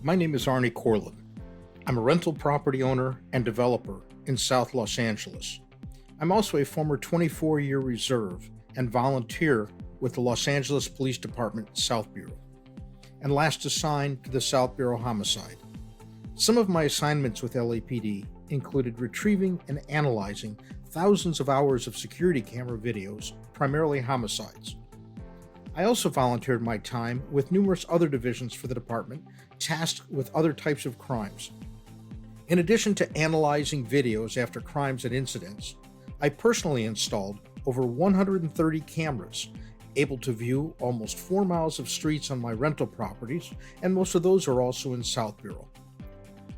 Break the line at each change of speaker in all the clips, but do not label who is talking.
My name is Arnie Corlin. I'm a rental property owner and developer in South Los Angeles. I'm also a former 24-year reserve and volunteer with the Los Angeles Police Department South Bureau, and last assigned to the South Bureau Homicide. Some of my assignments with LAPD included retrieving and analyzing thousands of hours of security camera videos, primarily homicides. I also volunteered my time with numerous other divisions for the department tasked with other types of crimes. In addition to analyzing videos after crimes and incidents, I personally installed over 130 cameras, able to view almost 4 miles of streets on my rental properties, and most of those are also in South Bureau.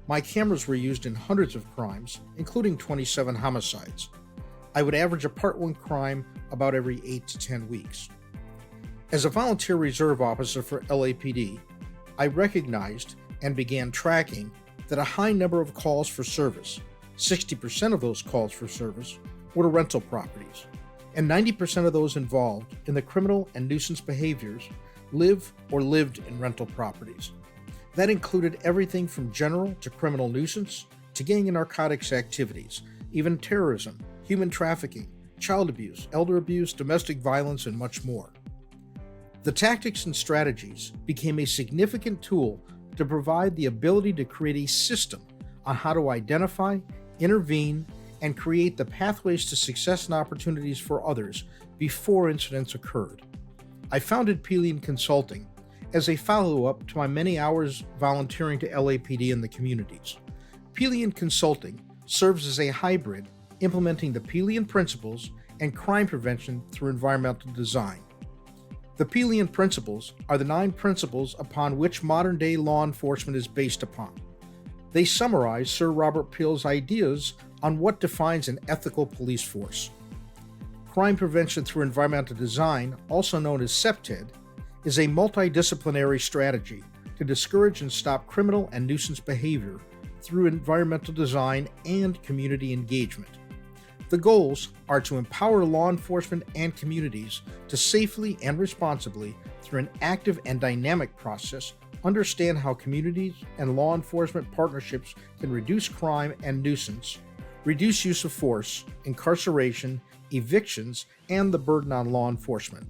My cameras were used in hundreds of crimes, including 27 homicides. I would average a Part 1 crime about every 8 to 10 weeks. As a volunteer reserve officer for LAPD, I recognized and began tracking that a high number of calls for service, 60% of those calls for service, were to rental properties, and 90% of those involved in the criminal and nuisance behaviors live or lived in rental properties. That included everything from general to criminal nuisance to gang and narcotics activities, even terrorism, human trafficking, child abuse, elder abuse, domestic violence, and much more. The tactics and strategies became a significant tool to provide the ability to create a system on how to identify, intervene, and create the pathways to success and opportunities for others before incidents occurred. I founded Peelian Consulting as a follow-up to my many hours volunteering to LAPD in the communities. Peelian Consulting serves as a hybrid, implementing the Peelian principles and crime prevention through environmental design. The Peelian principles are the 9 principles upon which modern-day law enforcement is based upon. They summarize Sir Robert Peel's ideas on what defines an ethical police force. Crime prevention through environmental design, also known as CPTED, is a multidisciplinary strategy to discourage and stop criminal and nuisance behavior through environmental design and community engagement. The goals are to empower law enforcement and communities to safely and responsibly, through an active and dynamic process, understand how communities and law enforcement partnerships can reduce crime and nuisance, reduce use of force, incarceration, evictions, and the burden on law enforcement.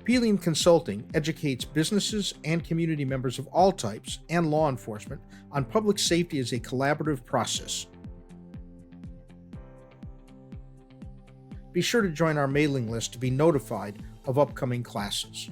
Peelian Consulting educates businesses and community members of all types and law enforcement on public safety as a collaborative process. Be sure to join our mailing list to be notified of upcoming classes.